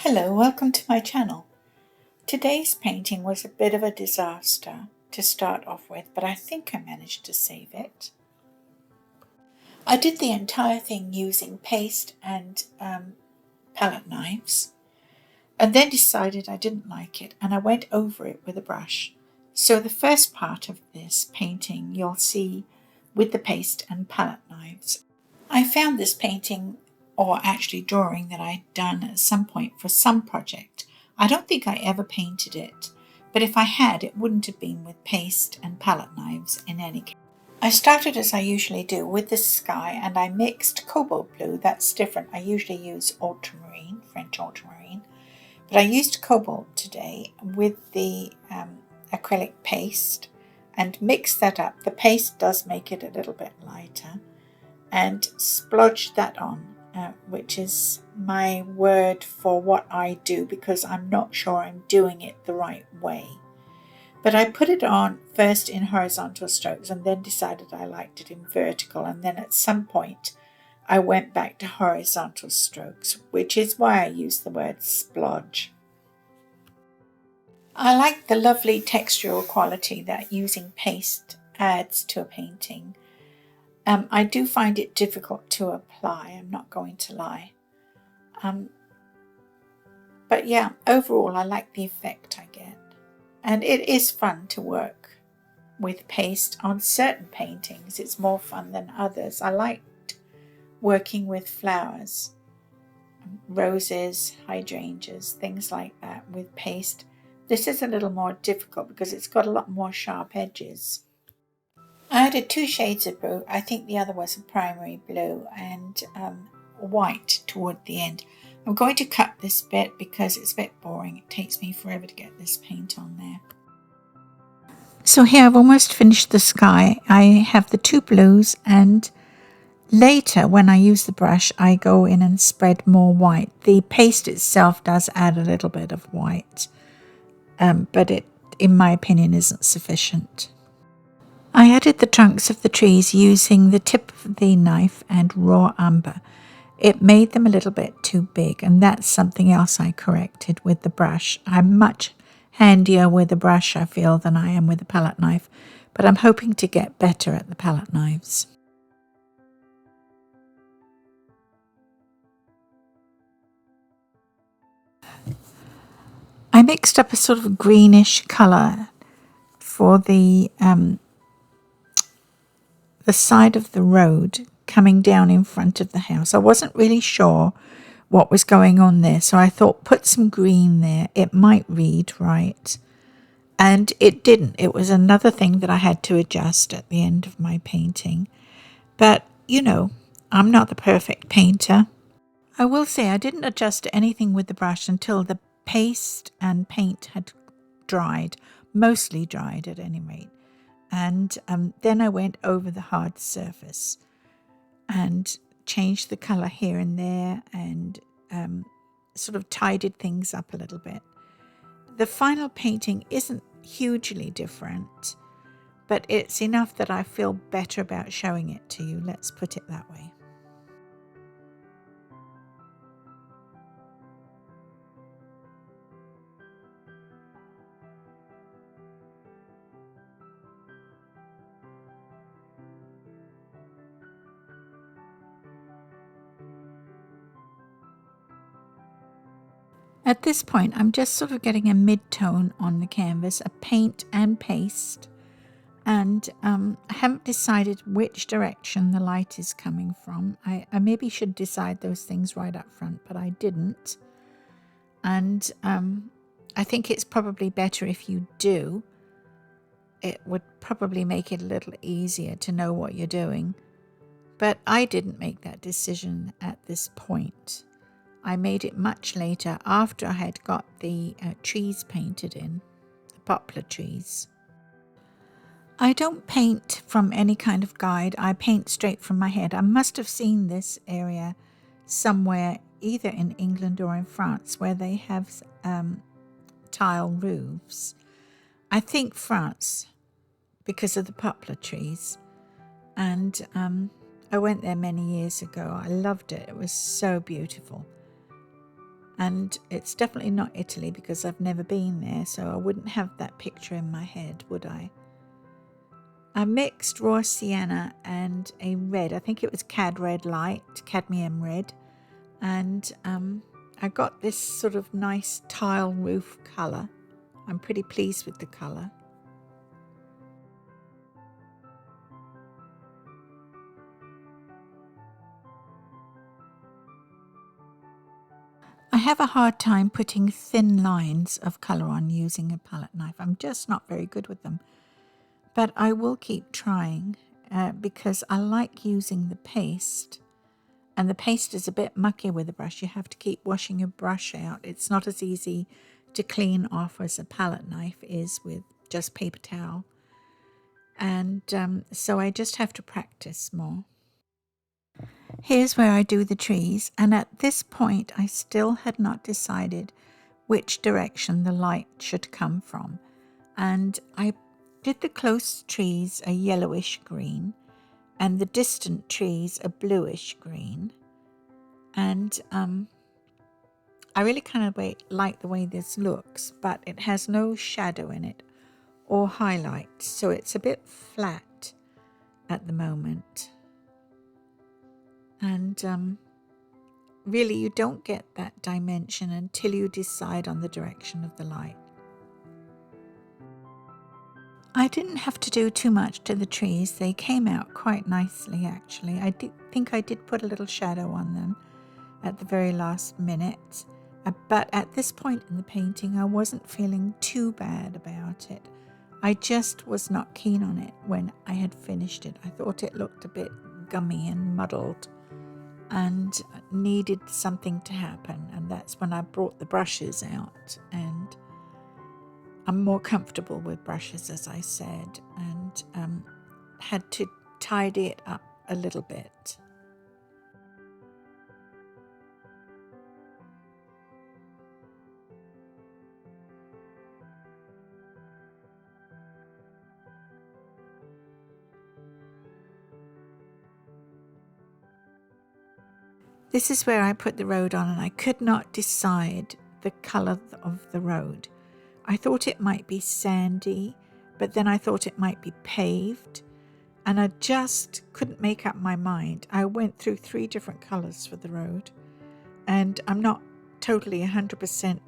Hello, welcome to my channel. Today's painting was a bit of a disaster to start off with, but I think I managed to save it. I did the entire thing using paste and palette knives, and then decided I didn't like it, and I went over it with a brush. So the first part of this painting you'll see with the paste and palette knives. I found this painting, or actually drawing, that I'd done at some point for some project. I don't think I ever painted it, but if I had, it wouldn't have been with paste and palette knives in any case. I started as I usually do with the sky, and I mixed cobalt blue. That's different. I usually use ultramarine, French ultramarine, but I used cobalt today with the acrylic paste and mixed that up. The paste does make it a little bit lighter, and splodged that on, which is my word for what I do because I'm not sure I'm doing it the right way. But I put it on first in horizontal strokes and then decided I liked it in vertical, and then at some point I went back to horizontal strokes, which is why I use the word splodge. I like the lovely textural quality that using paste adds to a painting. I do find it difficult to apply, I'm not going to lie. But yeah, overall I like the effect I get. And it is fun to work with paste on certain paintings. It's more fun than others. I liked working with flowers, roses, hydrangeas, things like that with paste. This is a little more difficult because it's got a lot more sharp edges. I added 2 shades of blue. I think the other was a primary blue, and white toward the end. I'm going to cut this bit because it's a bit boring. It takes me forever to get this paint on there. So here I've almost finished the sky. I have the 2 blues, and later when I use the brush I go in and spread more white. The paste itself does add a little bit of white, but it, in my opinion, isn't sufficient. I added the trunks of the trees using the tip of the knife and raw umber. It made them a little bit too big, and that's something else I corrected with the brush. I'm much handier with a brush, I feel, than I am with a palette knife, but I'm hoping to get better at the palette knives. I mixed up a sort of greenish colour for the side of the road coming down in front of the house. I wasn't really sure what was going on there, so I thought put some green there. It might read right. And it didn't. It was another thing that I had to adjust at the end of my painting. But, you know, I'm not the perfect painter. I will say I didn't adjust anything with the brush until the paste and paint had dried, mostly dried at any rate. And then I went over the hard surface and changed the colour here and there, and sort of tidied things up a little bit. The final painting isn't hugely different, but it's enough that I feel better about showing it to you. Let's put it that way. At this point, I'm just sort of getting a mid-tone on the canvas, a paint and paste, and I haven't decided which direction the light is coming from. I maybe should decide those things right up front, but I didn't. And I think it's probably better if you do. It would probably make it a little easier to know what you're doing. But I didn't make that decision at this point. I made it much later, after I had got the trees painted in, the poplar trees. I don't paint from any kind of guide. I paint straight from my head. I must have seen this area somewhere, either in England or in France, where they have tile roofs. I think France, because of the poplar trees. And I went there many years ago. I loved it. It was so beautiful. And it's definitely not Italy because I've never been there, so I wouldn't have that picture in my head, would I? I mixed raw sienna and a red, I think it was cad red light, cadmium red, and I got this sort of nice tile roof colour. I'm pretty pleased with the colour. I have a hard time putting thin lines of colour on using a palette knife. I'm just not very good with them. But I will keep trying because I like using the paste. And the paste is a bit mucky with the brush. You have to keep washing your brush out. It's not as easy to clean off as a palette knife is with just paper towel. And so I just have to practice more. Here's where I do the trees, and at this point I still had not decided which direction the light should come from. And I did the close trees a yellowish green and the distant trees a bluish green. And I really kind of like the way this looks, but it has no shadow in it or highlight, so it's a bit flat at the moment. And really, you don't get that dimension until you decide on the direction of the light. I didn't have to do too much to the trees. They came out quite nicely, actually. I think I did put a little shadow on them at the very last minute. But at this point in the painting, I wasn't feeling too bad about it. I just was not keen on it when I had finished it. I thought it looked a bit gummy and muddled and needed something to happen. And that's when I brought the brushes out, and I'm more comfortable with brushes, as I said, and had to tidy it up a little bit. This is where I put the road on, and I could not decide the colour of the road. I thought it might be sandy, but then I thought it might be paved, and I just couldn't make up my mind. I went through 3 different colours for the road, and I'm not totally 100%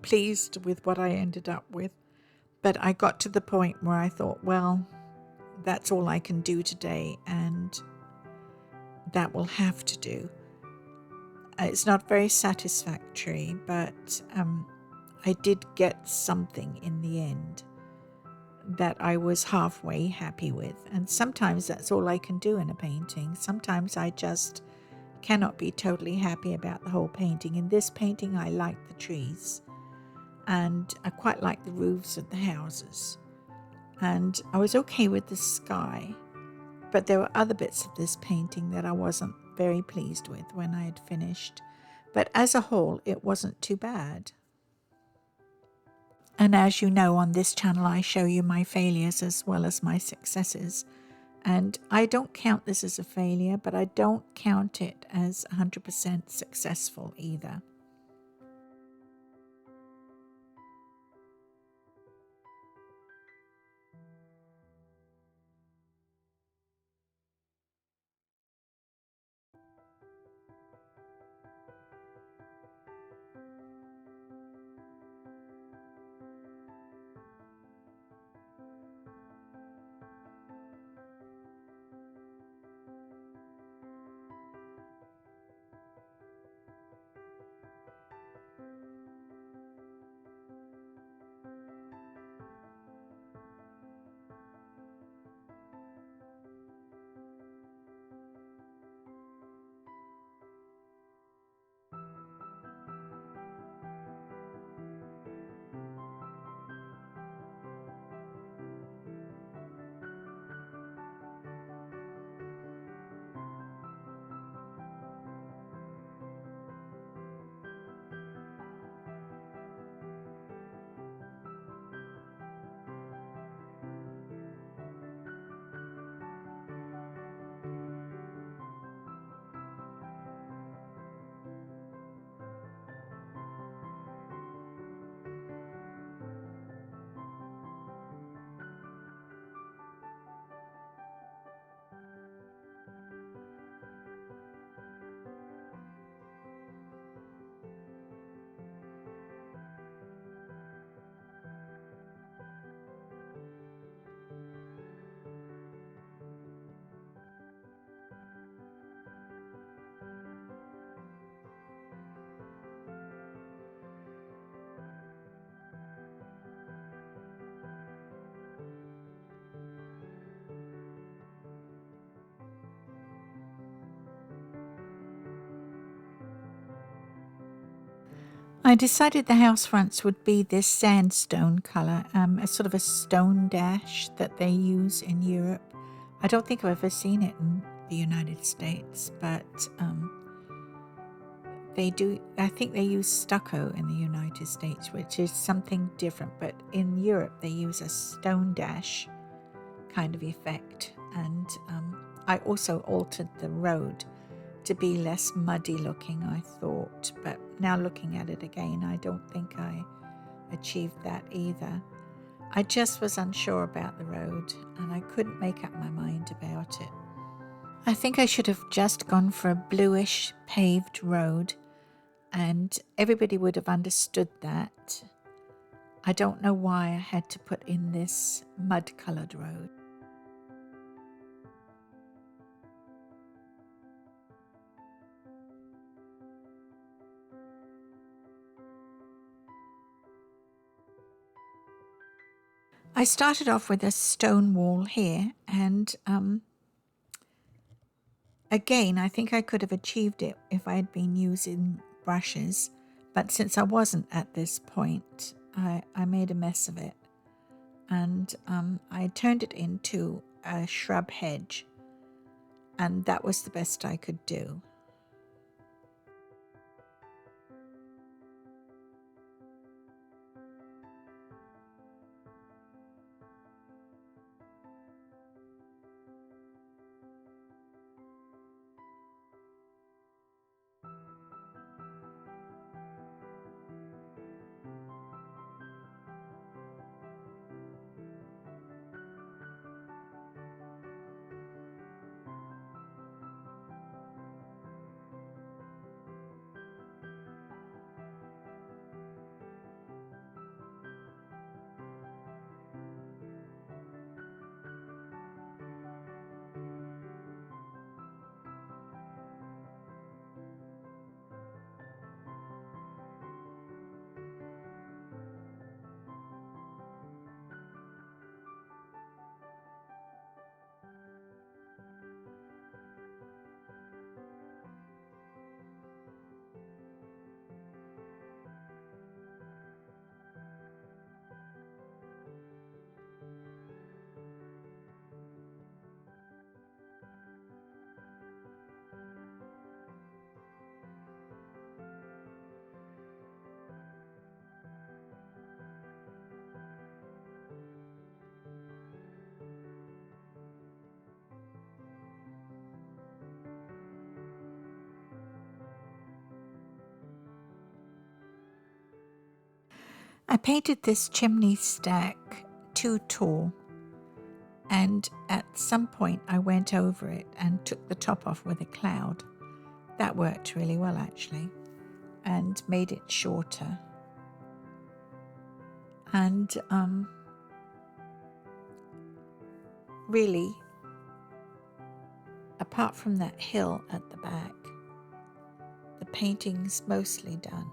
pleased with what I ended up with, but I got to the point where I thought, well, that's all I can do today, and that will have to do. It's not very satisfactory, but I did get something in the end that I was halfway happy with. And sometimes that's all I can do in a painting. Sometimes I just cannot be totally happy about the whole painting. In this painting, I like the trees, and I quite like the roofs of the houses. And I was okay with the sky, but there were other bits of this painting that I wasn't very pleased with when I had finished. But as a whole, it wasn't too bad. And as you know, on this channel, I show you my failures as well as my successes. And I don't count this as a failure, but I don't count it as 100% successful either. I decided the house fronts would be this sandstone colour, a sort of a stone dash that they use in Europe. I don't think I've ever seen it in the United States, but they do. I think they use stucco in the United States, which is something different, but in Europe they use a stone dash kind of effect. And I also altered the road to be less muddy looking, I thought, but now looking at it again, I don't think I achieved that either. I just was unsure about the road and I couldn't make up my mind about it. I think I should have just gone for a bluish paved road and everybody would have understood that. I don't know why I had to put in this mud-coloured road. I started off with a stone wall here and again, I think I could have achieved it if I had been using brushes, but since I wasn't at this point, I made a mess of it. And I turned it into a shrub hedge, and that was the best I could do. I painted this chimney stack too tall, and at some point I went over it and took the top off with a cloud. That worked really well actually, and made it shorter. And really, apart from that hill at the back, the painting's mostly done.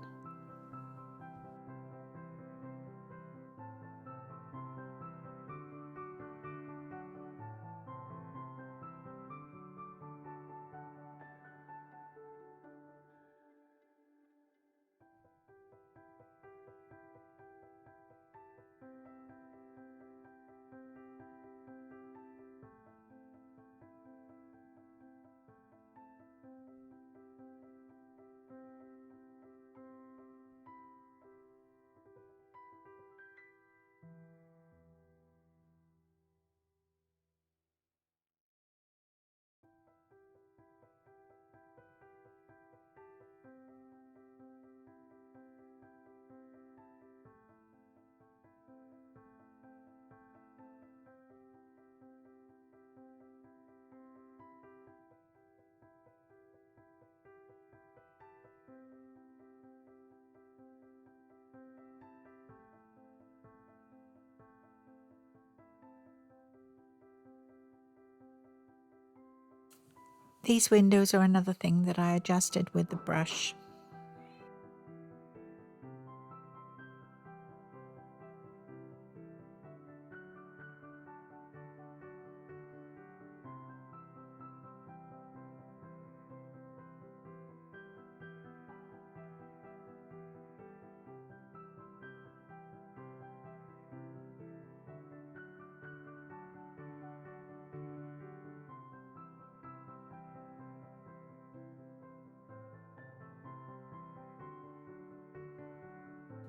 These windows are another thing that I adjusted with the brush.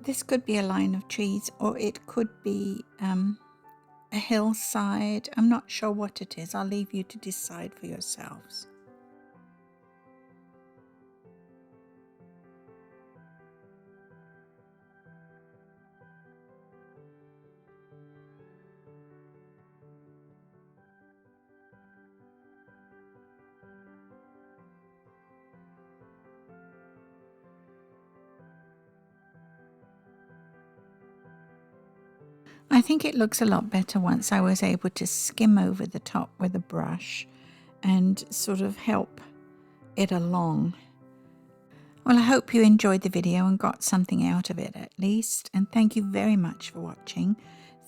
This could be a line of trees, or it could be a hillside. I'm not sure what it is. I'll leave you to decide for yourselves. I think it looks a lot better once I was able to skim over the top with a brush and sort of help it along. Well, I hope you enjoyed the video and got something out of it at least, and thank you very much for watching.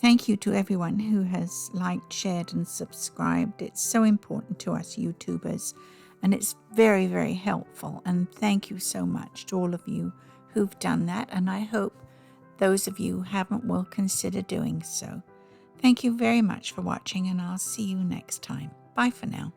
Thank you to everyone who has liked, shared and subscribed. It's so important to us YouTubers, and it's very, very helpful, and thank you so much to all of you who've done that, and I hope those of you who haven't will consider doing so. Thank you very much for watching, and I'll see you next time. Bye for now.